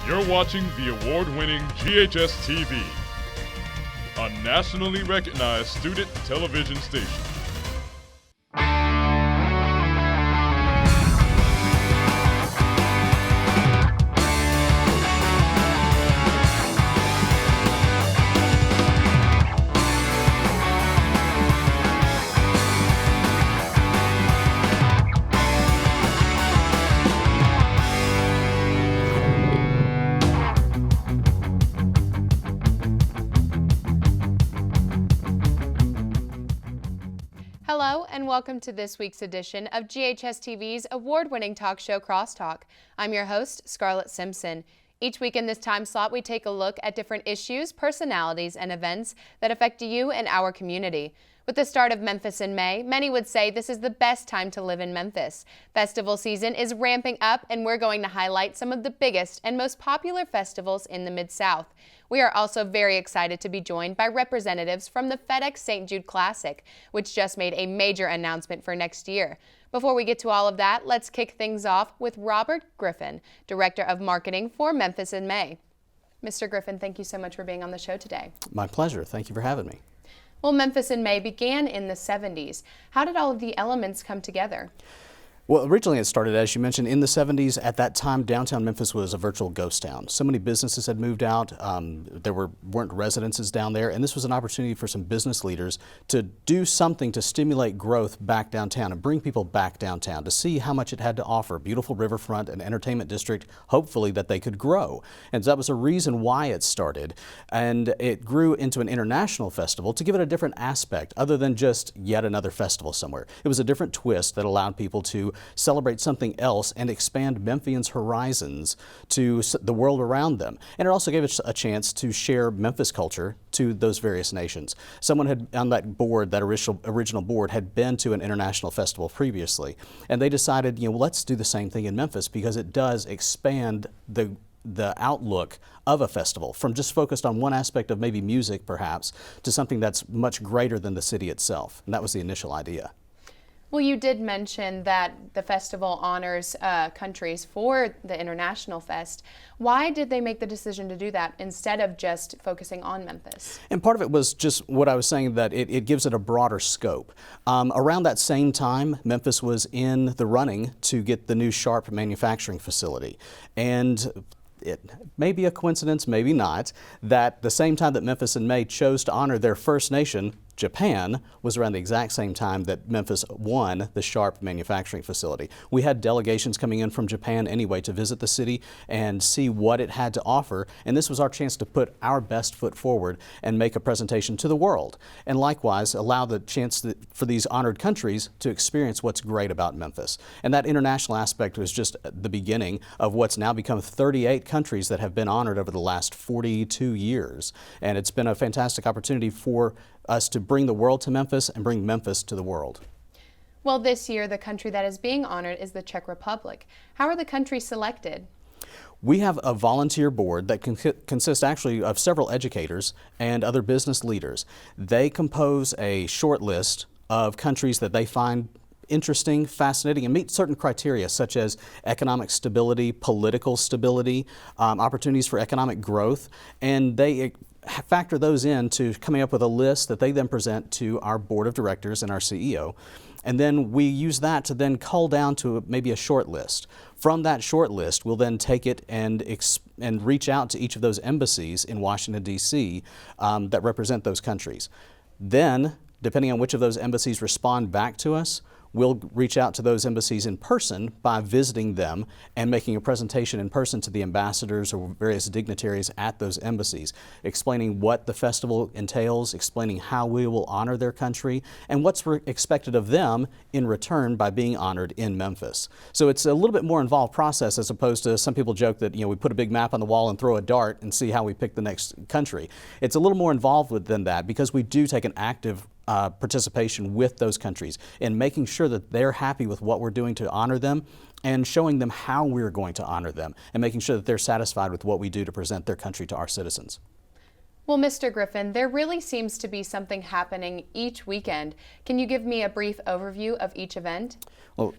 You're watching the award-winning GHS-TV, a nationally recognized student television station. Hello and welcome to this week's edition of GHS-TV's award-winning talk show Crosstalk. I'm your host, Scarlett Simpson. Each week in this time slot, we take a look at different issues, personalities, and events that affect you and our community. With the start of Memphis in May, many would say this is the best time to live in Memphis. Festival season is ramping up, and we're going to highlight some of the biggest and most popular festivals in the Mid-South. We are also very excited to be joined by representatives from the FedEx St. Jude Classic, which just made a major announcement for next year. Before we get to all of that, let's kick things off with Robert Griffin, Director of Marketing for Memphis in May. Mr. Griffin, thank you so much for being on the show today. My pleasure. Thank you for having me. Well, Memphis in May began in the 70s. How did all of the elements come together? Well, originally it started, as you mentioned, in the 70s. At that time, downtown Memphis was a virtual ghost town. So many businesses had moved out. There weren't residences down there, and this was an opportunity for some business leaders to do something to stimulate growth back downtown and bring people back downtown to see how much it had to offer. Beautiful riverfront, an entertainment district, hopefully that they could grow. And so that was a reason why it started. And it grew into an international festival to give it a different aspect other than just yet another festival somewhere. It was a different twist that allowed people to celebrate something else and expand Memphians' horizons to the world around them. And it also gave us a chance to share Memphis culture to those various nations. Someone had on that board, that original board, had been to an international festival previously, and they decided, well, let's do the same thing in Memphis because it does expand the outlook of a festival from just focused on one aspect of maybe music perhaps to something that's much greater than the city itself. And that was the initial idea. Well, you did mention that the festival honors countries for the International Fest. Why did they make the decision to do that instead of just focusing on Memphis? And part of it was just what I was saying, that it gives it a broader scope. Around that same time, Memphis was in the running to get the new Sharp manufacturing facility. And it may be a coincidence, maybe not, that the same time that Memphis in May chose to honor their First Nation, Japan, was around the exact same time that Memphis won the Sharp manufacturing facility. We had delegations coming in from Japan anyway to visit the city and see what it had to offer, and this was our chance to put our best foot forward and make a presentation to the world, and likewise allow the chance for these honored countries to experience what's great about Memphis. And that international aspect was just the beginning of what's now become 38 countries that have been honored over the last 42 years, and it's been a fantastic opportunity for us to bring the world to Memphis and bring Memphis to the world. Well, this year the country that is being honored is the Czech Republic. How are the countries selected? We have a volunteer board that consists actually of several educators and other business leaders. They compose a short list of countries that they find interesting, fascinating, and meet certain criteria such as economic stability, political stability, opportunities for economic growth, and they factor those into coming up with a list that they then present to our board of directors and our CEO. And then we use that to then cull down to maybe a short list. From that short list, we'll then take it and reach out to each of those embassies in Washington, D.C. That represent those countries. Then, depending on which of those embassies respond back to us, we'll reach out to those embassies in person by visiting them and making a presentation in person to the ambassadors or various dignitaries at those embassies, explaining what the festival entails, explaining how we will honor their country, and what's expected of them in return by being honored in Memphis. So it's a little bit more involved process as opposed to some people joke that we put a big map on the wall and throw a dart and see how we pick the next country. It's a little more involved than that because we do take an active participation with those countries in making sure that they're happy with what we're doing to honor them and showing them how we're going to honor them and making sure that they're satisfied with what we do to present their country to our citizens. Well, Mr. Griffin, there really seems to be something happening each weekend. Can you give me a brief overview of each event? Well,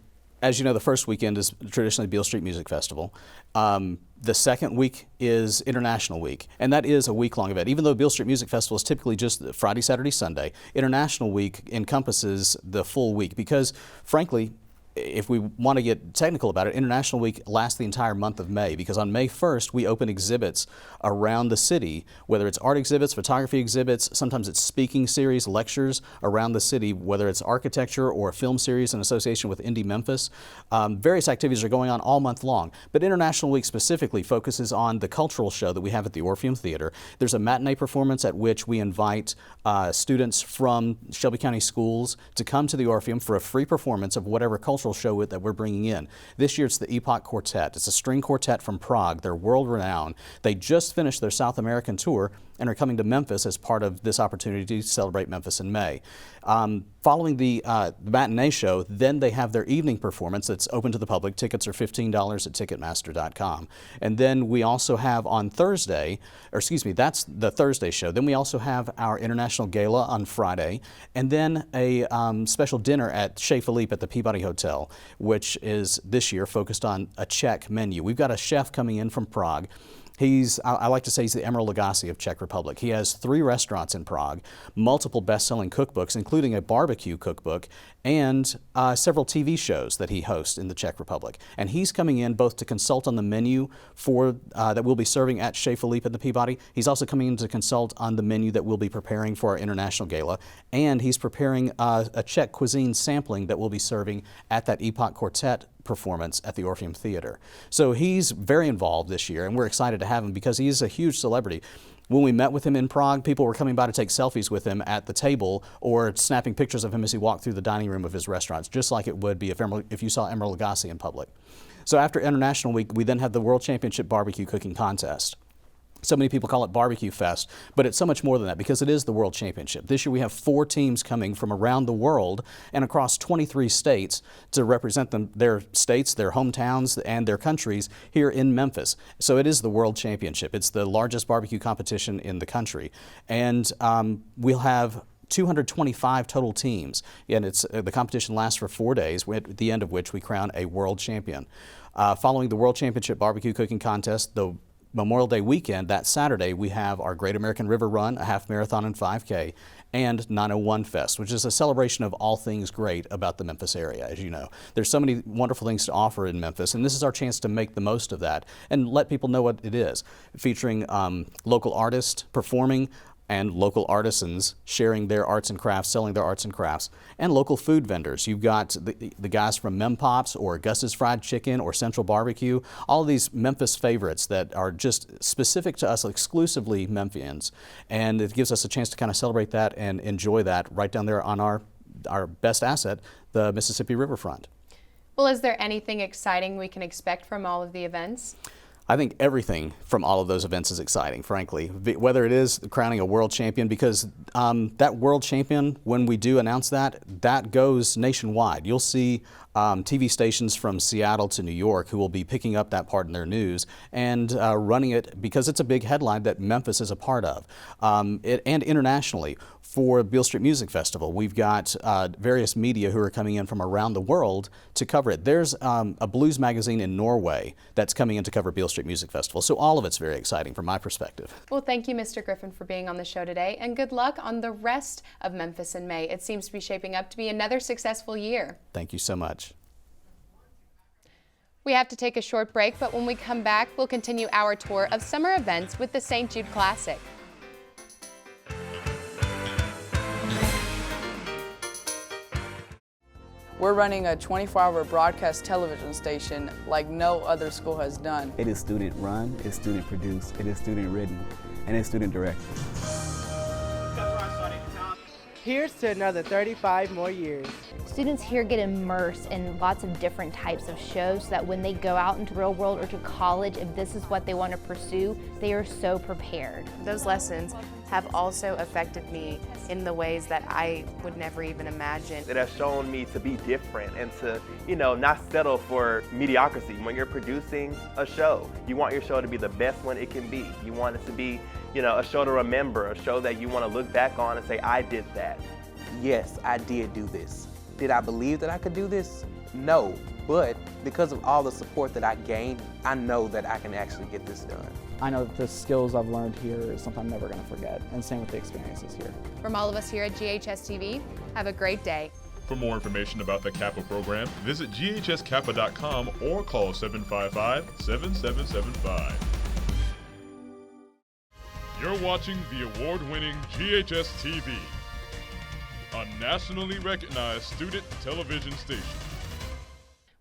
As you know, the first weekend is traditionally Beale Street Music Festival. The second week is International Week, and that is a week-long event. Even though Beale Street Music Festival is typically just Friday, Saturday, Sunday, International Week encompasses the full week because, frankly, if we want to get technical about it, International Week lasts the entire month of May because on May 1st we open exhibits around the city, whether it's art exhibits, photography exhibits, sometimes it's speaking series, lectures around the city, whether it's architecture or a film series in association with Indie Memphis. Various activities are going on all month long, but International Week specifically focuses on the cultural show that we have at the Orpheum Theater. There's a matinee performance at which we invite students from Shelby County schools to come to the Orpheum for a free performance of whatever cultural show that we're bringing in. This year it's the Epoch Quartet. It's a string quartet from Prague. They're world renowned. They just finished their South American tour and are coming to Memphis as part of this opportunity to celebrate Memphis in May. Following the matinee show, then they have their evening performance that's open to the public. Tickets are $15 at Ticketmaster.com. And then we also have on Thursday, or excuse me, that's the Thursday show. Then we also have our International Gala on Friday, and then a special dinner at Chez Philippe at the Peabody Hotel, which is this year focused on a Czech menu. We've got a chef coming in from Prague. I like to say he's the Emeril Lagasse of Czech Republic. He has 3 restaurants in Prague, multiple best-selling cookbooks, including a barbecue cookbook, and several TV shows that he hosts in the Czech Republic. And he's coming in both to consult on the menu for that we'll be serving at Chez Philippe at the Peabody. He's also coming in to consult on the menu that we'll be preparing for our International Gala, and he's preparing a Czech cuisine sampling that we'll be serving at that Epoch Quartet performance at the Orpheum Theater. So he's very involved this year, and we're excited to have him because he is a huge celebrity. When we met with him in Prague, people were coming by to take selfies with him at the table or snapping pictures of him as he walked through the dining room of his restaurants, just like it would be if you saw Emeril Lagasse in public. So after International Week, we then have the World Championship Barbecue Cooking Contest. So many people call it Barbecue Fest, but it's so much more than that because it is the World Championship. This year we have 4 teams coming from around the world and across 23 states to represent their states, their hometowns, and their countries here in Memphis. So it is the World Championship. It's the largest barbecue competition in the country. And we'll have 225 total teams, and the competition lasts for 4 days, at the end of which we crown a world champion. Following the World Championship Barbecue Cooking Contest, the Memorial Day weekend, that Saturday, we have our Great American River Run, a half marathon and 5K, and 901 Fest, which is a celebration of all things great about the Memphis area, as you know. There's so many wonderful things to offer in Memphis, and this is our chance to make the most of that and let people know what it is, featuring local artists performing, and local artisans sharing their arts and crafts, selling their arts and crafts, and local food vendors. You've got the guys from Mem Pops or Gus's Fried Chicken or Central Barbecue, all of these Memphis favorites that are just specific to us, exclusively Memphians. And it gives us a chance to kind of celebrate that and enjoy that right down there on our best asset, the Mississippi Riverfront. Well, is there anything exciting we can expect from all of the events? I think everything from all of those events is exciting, frankly, whether it is crowning a world champion, because that world champion, when we do announce that goes nationwide. You'll see TV stations from Seattle to New York who will be picking up that part in their news and running it because it's a big headline that Memphis is a part of. And internationally, for Beale Street Music Festival, we've got various media who are coming in from around the world to cover it. There's a blues magazine in Norway that's coming in to cover Beale Street Music Festival. So all of it's very exciting from my perspective. Well, thank you, Mr. Griffin, for being on the show today, and good luck on the rest of Memphis in May. It seems to be shaping up to be another successful year. Thank you so much. We have to take a short break, but when we come back, we'll continue our tour of summer events with the St. Jude Classic. We're running a 24-hour broadcast television station like no other school has done. It is student run, it's student produced, it is student written, and it's student directed. Here's to another 35 more years. Students here get immersed in lots of different types of shows so that when they go out into the real world or to college, if this is what they want to pursue, they are so prepared. Those lessons have also affected me in the ways that I would never even imagine. It has shown me to be different and to, not settle for mediocrity. When you're producing a show, you want your show to be the best one it can be. You want it to be, a show to remember, a show that you want to look back on and say, I did that. Yes, I did do this. Did I believe that I could do this? No, but because of all the support that I gained, I know that I can actually get this done. I know that the skills I've learned here is something I'm never going to forget, and same with the experiences here. From all of us here at GHS-TV, have a great day. For more information about the Kappa program, visit ghskappa.com or call 755-7775. You're watching the award-winning GHS-TV, a nationally recognized student television station.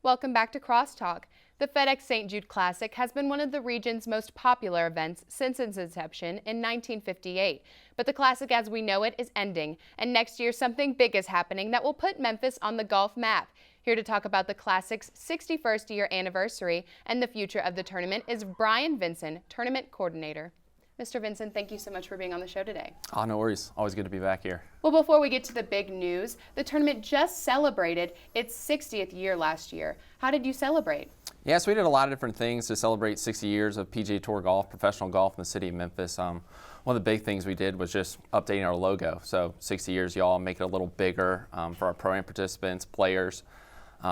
Welcome back to Crosstalk. The FedEx St. Jude Classic has been one of the region's most popular events since its inception in 1958. But the Classic as we know it is ending, and next year something big is happening that will put Memphis on the golf map. Here to talk about the Classic's 61st year anniversary and the future of the tournament is Brian Vincent, tournament coordinator. Mr. Vincent, thank you so much for being on the show today. Oh, no worries. Always good to be back here. Well, before we get to the big news, the tournament just celebrated its 60th year last year. How did you celebrate? Yeah, so we did a lot of different things to celebrate 60 years of PGA Tour golf, professional golf in the city of Memphis. One of the big things we did was just updating our logo. So 60 years, y'all, make it a little bigger for our pro-am participants, players.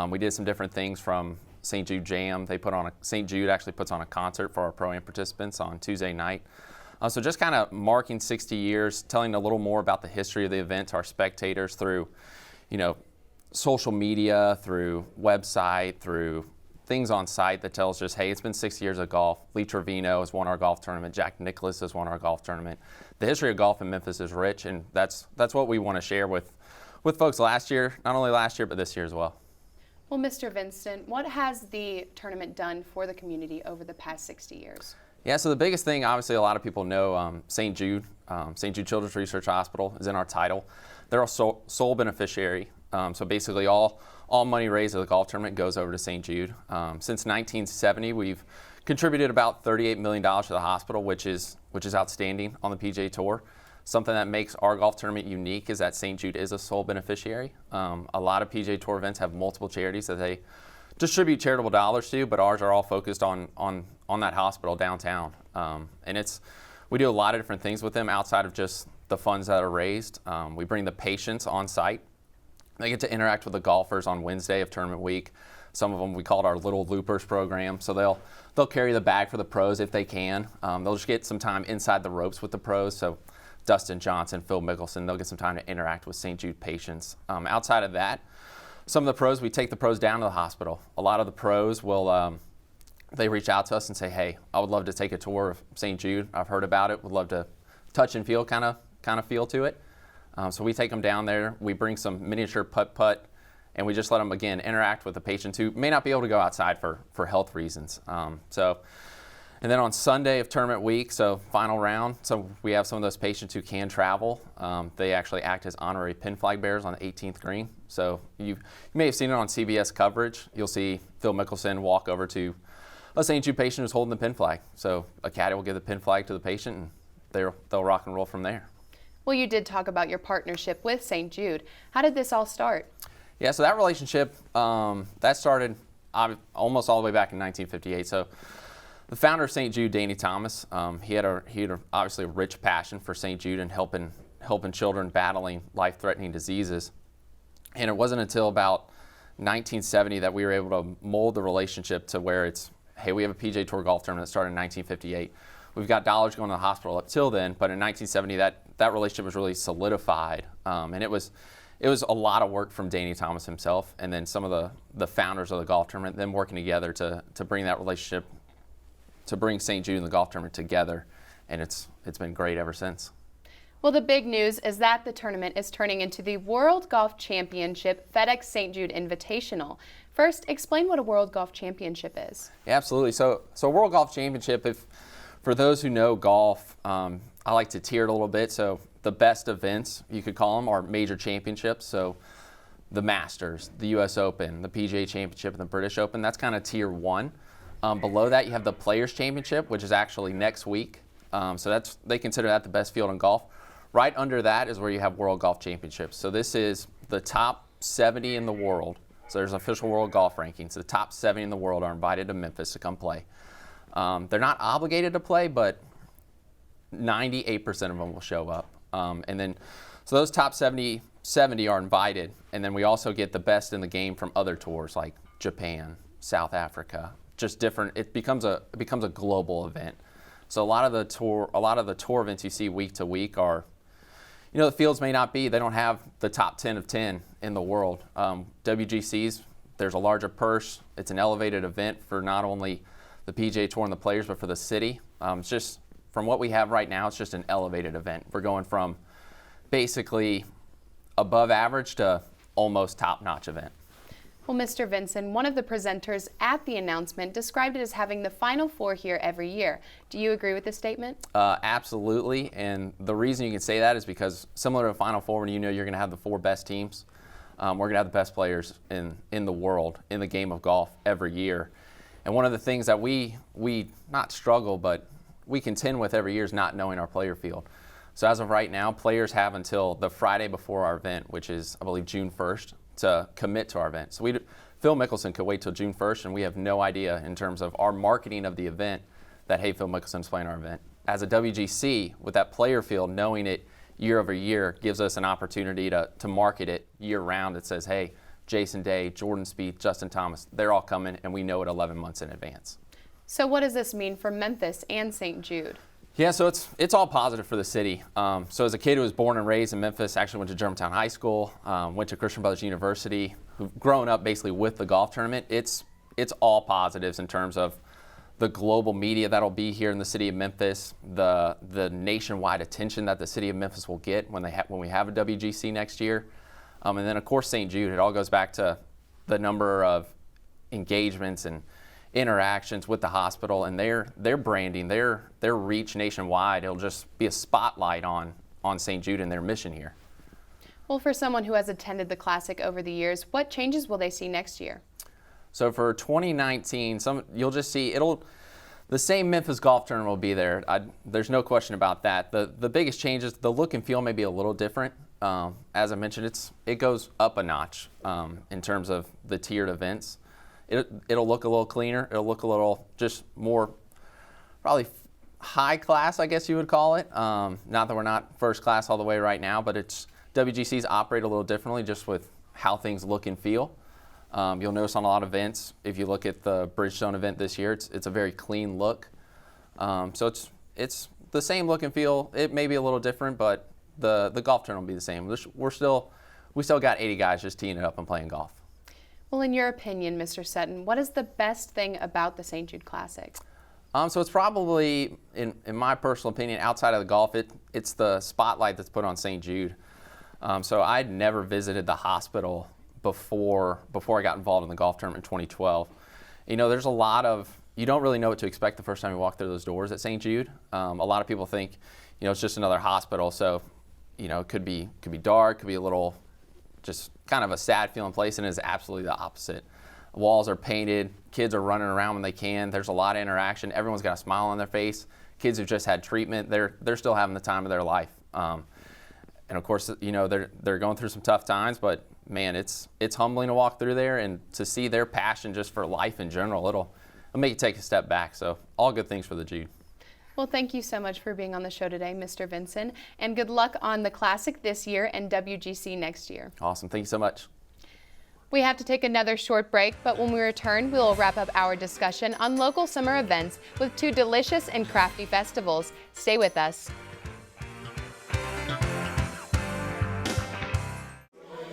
We did some different things from St. Jude Jam. St. Jude actually puts on a concert for our pro-am participants on Tuesday night. So just kind of marking 60 years, telling a little more about the history of the event to our spectators through, social media, through website, through things on site that tells just, hey, it's been 60 years of golf. Lee Trevino has won our golf tournament. Jack Nicklaus has won our golf tournament. The history of golf in Memphis is rich, and that's what we want to share with folks last year, not only last year, but this year as well. Well, Mr. Vincent, what has the tournament done for the community over the past 60 years? Yeah, so the biggest thing, obviously, a lot of people know St. Jude Children's Research Hospital is in our title. They're a sole beneficiary. So basically, all money raised at the golf tournament goes over to St. Jude. Since 1970, we've contributed about $38 million to the hospital, which is outstanding on the PGA Tour. Something that makes our golf tournament unique is that St. Jude is a sole beneficiary. A lot of PGA Tour events have multiple charities that they distribute charitable dollars to, but ours are all focused on that hospital downtown. And we do a lot of different things with them outside of just the funds that are raised. We bring the patients on site. They get to interact with the golfers on Wednesday of tournament week. Some of them we call it our Little Loopers program. So they'll carry the bag for the pros if they can. They'll just get some time inside the ropes with the pros. So Dustin Johnson, Phil Mickelson, they'll get some time to interact with St. Jude patients. Outside of that, some of the pros, we take the pros down to the hospital. A lot of the pros will, they reach out to us and say, hey, I would love to take a tour of St. Jude. I've heard about it, would love to touch and feel kind of feel to it. So we take them down there, we bring some miniature putt-putt, and we just let them, again, interact with the patients who may not be able to go outside for health reasons. And then on Sunday of tournament week, so final round, so we have some of those patients who can travel. They actually act as honorary pin flag bearers on the 18th green. So you may have seen it on CBS coverage. You'll see Phil Mickelson walk over to a St. Jude patient who's holding the pin flag. So a caddy will give the pin flag to the patient, and they'll rock and roll from there. Well, you did talk about your partnership with St. Jude. How did this all start? Yeah, so that relationship, that started almost all the way back in 1958. So the founder of St. Jude, Danny Thomas, he had obviously a rich passion for St. Jude and helping children battling life-threatening diseases. And it wasn't until about 1970 that we were able to mold the relationship to where it's, hey, we have a PGA Tour golf tournament that started in 1958. We've got dollars going to the hospital up till then, but in 1970 that relationship was really solidified. And it was a lot of work from Danny Thomas himself and then some of the founders of the golf tournament, them working together to bring that relationship, to bring St. Jude and the golf tournament together, and it's been great ever since. Well, the big news is that the tournament is turning into the World Golf Championship FedEx St. Jude Invitational. First, explain what a World Golf Championship is. Yeah, absolutely. So World Golf Championship, for those who know golf, I like to tier it a little bit. So the best events, you could call them, are major championships. So the Masters, the U.S. Open, the PGA Championship, and the British Open, that's kind of tier one. Below that, you have the Players Championship, which is actually next week. So they consider that the best field in golf. Right under that is where you have World Golf Championships. So this is the top 70 in the world. So there's an official world golf ranking. So the top 70 in the world are invited to Memphis to come play. They're not obligated to play, but 98% of them will show up. So those top 70 70 are invited, and then we also get the best in the game from other tours like Japan, South Africa, just different. It becomes a global event. So a lot of the tour events you see week to week are, the fields may not be, they don't have the top 10 of 10 in the world. WGCs, there's a larger purse. It's an elevated event for not only the PGA Tour and the players, but for the city. It's just, from what we have right now, it's just an elevated event. We're going from basically above average to almost top-notch event. Well, Mr. Vincent, one of the presenters at the announcement described it as having the Final Four here every year. Do you agree with this statement? Absolutely, and the reason you can say that is because similar to the Final Four, when you know you're going to have the 4 best teams, we're going to have the best players in the world in the game of golf every year. And one of the things that we not struggle, but we contend with every year is not knowing our player field. So as of right now, players have until the Friday before our event, which is, I believe, June 1st, to commit to our event. So Phil Mickelson could wait till June 1st, and we have no idea in terms of our marketing of the event that, hey, Phil Mickelson's playing our event. As a WGC, with that player field, knowing it year over year gives us an opportunity to market it year round. It says, hey, Jason Day, Jordan Spieth, Justin Thomas, they're all coming, and we know it 11 months in advance. So what does this mean for Memphis and St. Jude? Yeah, so it's all positive for the city. So as a kid who was born and raised in Memphis, actually went to Germantown High School, went to Christian Brothers University, who've grown up basically with the golf tournament, it's all positives in terms of the global media that'll be here in the city of Memphis, the nationwide attention that the city of Memphis will get when we have a WGC next year. And then, of course, St. Jude. It all goes back to the number of engagements and interactions with the hospital and their branding, their reach nationwide. It'll just be a spotlight on St. Jude and their mission here. Well, for someone who has attended the Classic over the years, what changes will they see next year? So for 2019, you'll just see the same Memphis Golf Tournament will be there. There's no question about that. The biggest changes, the look and feel may be a little different. As I mentioned, it goes up a notch in terms of the tiered events. It'll look a little cleaner. It'll look a little just more probably high class, I guess you would call it. Not that we're not first class all the way right now, but WGCs operate a little differently just with how things look and feel. You'll notice on a lot of events, if you look at the Bridgestone event this year, it's a very clean look. So it's the same look and feel. It may be a little different, but the golf tournament will be the same. We still got 80 guys just teeing it up and playing golf. Well, in your opinion, Mr. Sutton, what is the best thing about the St. Jude Classic? So it's probably, in my personal opinion, outside of the golf, it's the spotlight that's put on St. Jude. So I'd never visited the hospital before I got involved in the golf tournament in 2012. There's a lot of, you don't really know what to expect the first time you walk through those doors at St. Jude. A lot of people think, it's just another hospital, so, it could be dark, could be a little, just kind of a sad feeling place, and it is absolutely the opposite. Walls are painted, kids are running around when they can, there's a lot of interaction, everyone's got a smile on their face. Kids who've just had treatment, they're still having the time of their life. And of course, they're going through some tough times, but man, it's humbling to walk through there and to see their passion just for life in general. It'll make you take a step back. So all good things for the Jude. Well, thank you so much for being on the show today, Mr. Vincent, and good luck on the Classic this year and WGC next year. Awesome. Thank you so much. We have to take another short break, but when we return, we will wrap up our discussion on local summer events with 2 delicious and crafty festivals. Stay with us.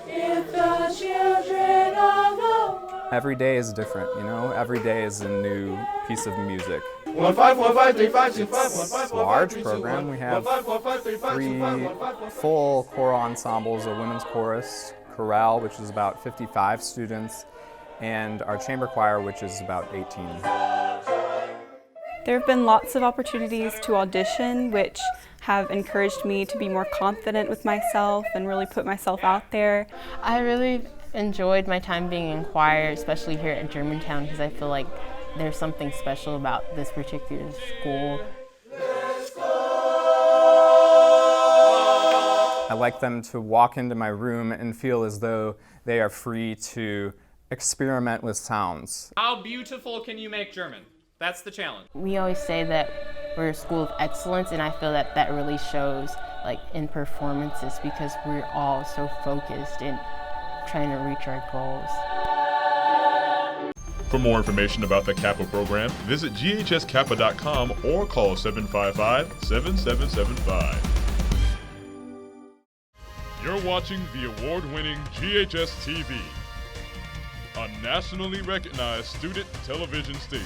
If the children of the world. Every day is different, Every day is a new piece of music. 1 5 1 5 3 5 2 5 1 5 It's a large program. We have 3 full choral ensembles, a women's chorus, chorale, which is about 55 students, and our chamber choir, which is about 18. There have been lots of opportunities to audition, which have encouraged me to be more confident with myself and really put myself out there. I really enjoyed my time being in choir, especially here at Germantown, because I feel like there's something special about this particular school. I like them to walk into my room and feel as though they are free to experiment with sounds. How beautiful can you make German? That's the challenge. We always say that we're a school of excellence, and I feel that that really shows like in performances because we're all so focused in trying to reach our goals. For more information about the Kappa program, visit ghskappa.com or call 755-7775. You're watching the award-winning GHS-TV, a nationally recognized student television station.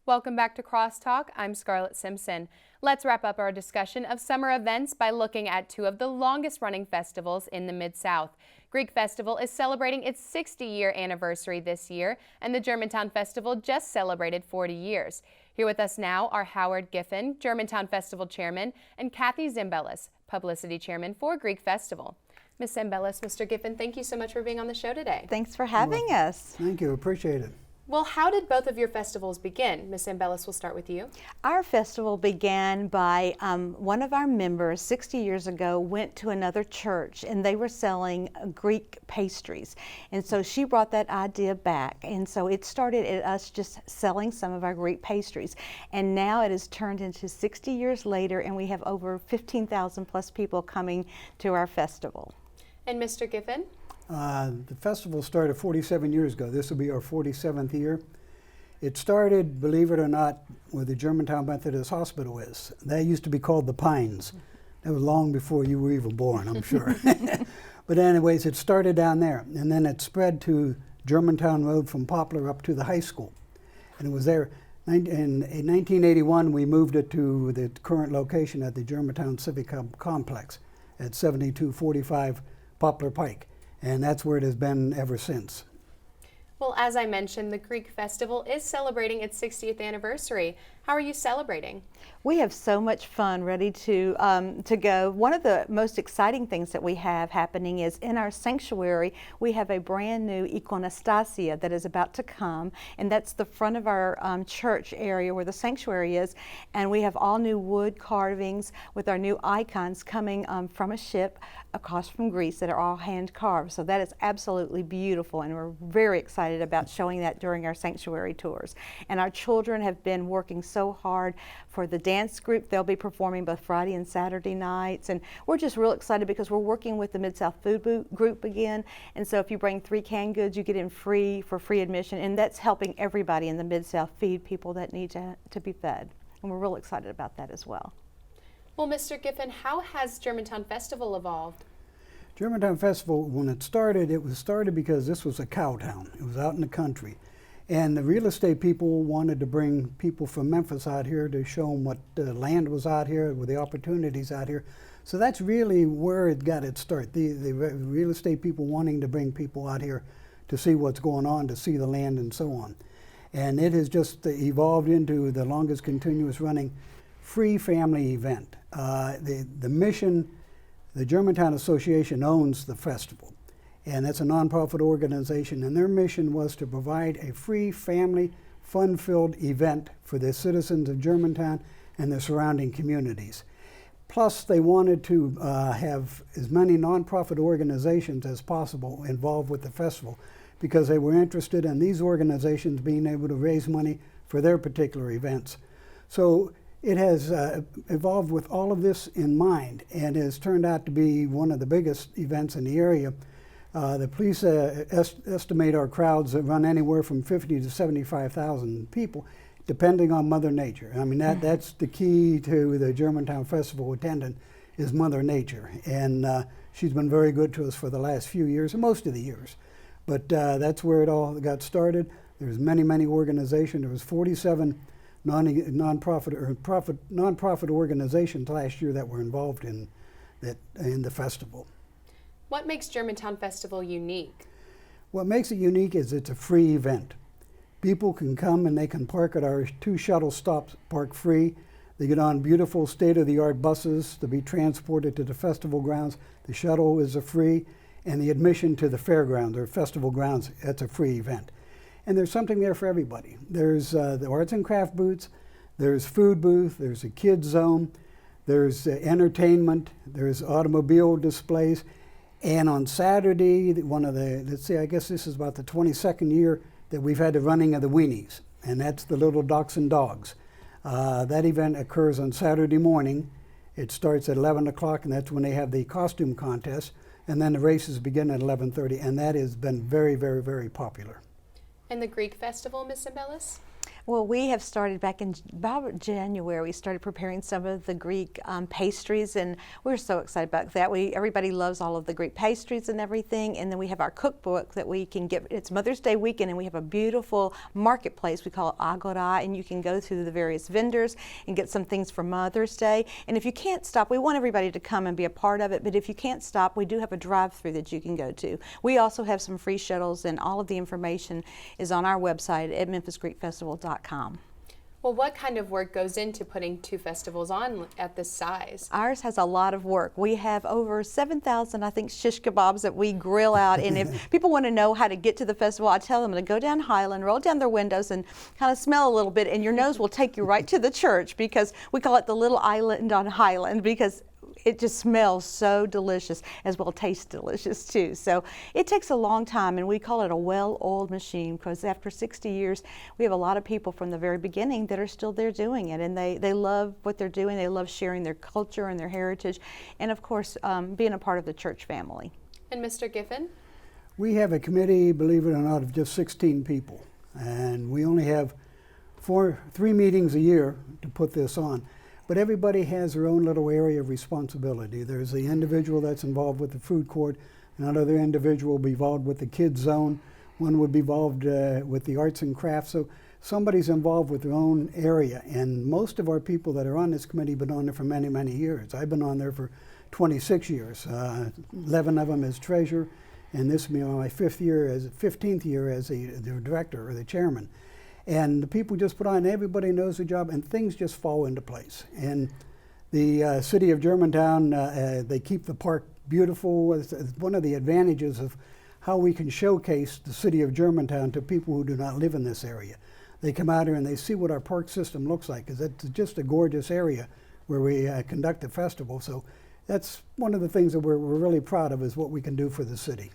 Welcome back to Crosstalk. I'm Scarlett Simpson. Let's wrap up our discussion of summer events by looking at two of the longest-running festivals in the Mid-South. Greek Festival is celebrating its 60-year anniversary this year, and the Germantown Festival just celebrated 40 years. Here with us now are Howard Griffin, Germantown Festival Chairman, and Kathy Zimbelis, Publicity Chairman for Greek Festival. Ms. Zimbelis, Mr. Griffin, thank you so much for being on the show today. Thanks for having us. Thank you, appreciate it. Well, how did both of your festivals begin? Ms. Zimbelis, we'll start with you. Our festival began by one of our members 60 years ago went to another church and they were selling Greek pastries. And so she brought that idea back. And so it started at us just selling some of our Greek pastries. And now it has turned into 60 years later and we have over 15,000 plus people coming to our festival. And Mr. Griffin? The festival started 47 years ago. This will be our 47th year. It started, believe it or not, where the Germantown Methodist Hospital is. That used to be called the Pines. That was long before you were even born, I'm sure. But anyways, it started down there, and then it spread to Germantown Road from Poplar up to the high school. And it was there. In 1981, we moved it to the current location at the Germantown Civic Complex at 7245 Poplar Pike. And that's where it has been ever since. Well, as I mentioned, the Greek Festival is celebrating its 60th anniversary. How are you celebrating? We have so much fun ready to go. One of the most exciting things that we have happening is in our sanctuary, we have a brand new iconostasia that is about to come, and that's the front of our church area where the sanctuary is, and we have all new wood carvings with our new icons coming from a ship across from Greece that are all hand carved. So that is absolutely beautiful, and we're very excited about showing that during our sanctuary tours. And our children have been working so hard for the dance group. They'll be performing both Friday and Saturday nights, and we're just real excited because we're working with the Mid-South Food Group again, and so if you bring 3 canned goods, you get in free for free admission, and that's helping everybody in the Mid-South feed people that need to be fed, and we're real excited about that as well. Well, Mr. Griffin, how has Germantown Festival evolved? Germantown Festival, when it was started because this was a cow town. It was out in the country. And the real estate people wanted to bring people from Memphis out here to show them what land was out here, with the opportunities out here. So that's really where it got its start. The real estate people wanting to bring people out here to see what's going on, to see the land and so on. And it has just evolved into the longest continuous running free family event. The mission, the Germantown Association owns the festival. And that's a nonprofit organization, and their mission was to provide a free, family, fun-filled event for the citizens of Germantown and the surrounding communities. Plus, they wanted to have as many nonprofit organizations as possible involved with the festival because they were interested in these organizations being able to raise money for their particular events. So it has evolved with all of this in mind and has turned out to be one of the biggest events in the area. The police estimate our crowds that run anywhere from 50 to 75,000 people, depending on Mother Nature. I mean, that's the key to the Germantown Festival attendant is Mother Nature. And she's been very good to us for the last few years, and most of the years. But that's where it all got started. There's many organizations. There was 47 nonprofit organizations last year that were involved in the festival. What makes Germantown Festival unique? What makes it unique is it's a free event. People can come and they can park at our 2 shuttle stops, park free. They get on beautiful state-of-the-art buses to be transported to the festival grounds. The shuttle is free, and the admission to the fairgrounds or festival grounds, that's a free event. And there's something there for everybody. There's the arts and craft booths, there's food booth, there's a kids zone, there's entertainment, there's automobile displays. And on Saturday, I guess this is about the 22nd year that we've had the running of the weenies, and that's the little dachshund dogs. That event occurs on Saturday morning, It starts at 11 o'clock, and that's when they have the costume contest, and then the races begin at 11:30, and that has been very, very, very popular. And the Greek festival, Ms. Embellis? Well, we have started back in about January. We started preparing some of the Greek pastries, and we're so excited about that. Everybody loves all of the Greek pastries and everything, and then we have our cookbook that we can get. It's Mother's Day weekend, and we have a beautiful marketplace. We call it Agora, and you can go through the various vendors and get some things for Mother's Day. And if you can't stop, we want everybody to come and be a part of it, but if you can't stop, we do have a drive-through that you can go to. We also have some free shuttles, and all of the information is on our website at memphisgreekfestival.com. Well, what kind of work goes into putting 2 festivals on at this size? Ours has a lot of work. We have over 7,000, I think, shish kebabs that we grill out. And if people want to know how to get to the festival, I tell them to go down Highland, roll down their windows, and kind of smell a little bit, and your nose will take you right to the church, because we call it the little island on Highland, because it just smells so delicious, as well tastes delicious too. So it takes a long time, and we call it a well-oiled machine, because after 60 years, we have a lot of people from the very beginning that are still there doing it, and they love what they're doing. They love sharing their culture and their heritage, and of course, being a part of the church family. And Mr. Griffin? We have a committee, believe it or not, of just 16 people, and we only have 3 meetings a year to put this on. But everybody has their own little area of responsibility. There's the individual that's involved with the food court, another individual will be involved with the kids zone, one would be involved with the arts and crafts. So somebody's involved with their own area. And most of our people that are on this committee have been on there for many, many years. I've been on there for 26 years, 11 of them as treasurer, and this will be my 15th year as the director or the chairman. And the people just put on, everybody knows their job, and things just fall into place. And the city of Germantown, they keep the park beautiful. It's one of the advantages of how we can showcase the city of Germantown to people who do not live in this area. They come out here and they see what our park system looks like, because it's just a gorgeous area where we conduct the festival. So that's one of the things that we're really proud of, is what we can do for the city.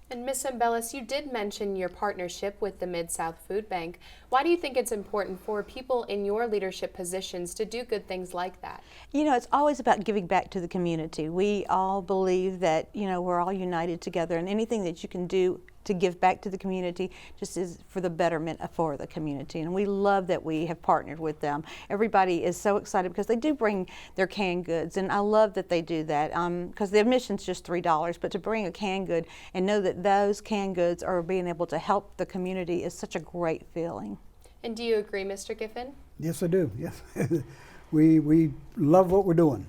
And Ms. Embellis, you did mention your partnership with the Mid-South Food Bank. Why do you think it's important for people in your leadership positions to do good things like that? You know, it's always about giving back to the community. We all believe that, you know, we're all united together, and anything that you can do to give back to the community just is for the betterment for the community. And we love that we have partnered with them. Everybody is so excited because they do bring their canned goods, and I love that they do that, because the admission's just $3, but to bring a canned good and know that those canned goods are being able to help the community is such a great feeling. And do you agree, Mr. Griffin? Yes, I do. Yes. we love what we're doing.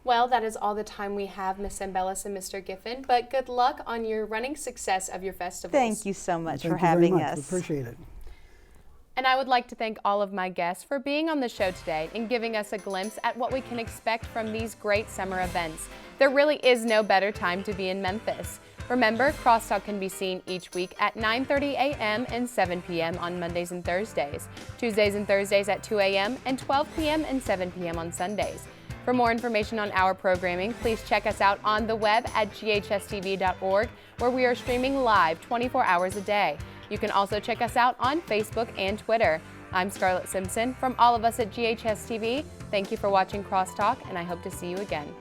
Well, that is all the time we have, Ms. Embellis and Mr. Griffin, but good luck on your running success of your festivals. Thank you so much for having us. We appreciate it. And I would like to thank all of my guests for being on the show today and giving us a glimpse at what we can expect from these great summer events. There really is no better time to be in Memphis. Remember, Crosstalk can be seen each week at 9:30 a.m. and 7 p.m. on Mondays and Thursdays, Tuesdays and Thursdays at 2 a.m. and 12 p.m. and 7 p.m. on Sundays. For more information on our programming, please check us out on the web at GHS-TV.org, where we are streaming live 24 hours a day. You can also check us out on Facebook and Twitter. I'm Scarlett Simpson. From all of us at GHS-TV, thank you for watching Crosstalk, and I hope to see you again.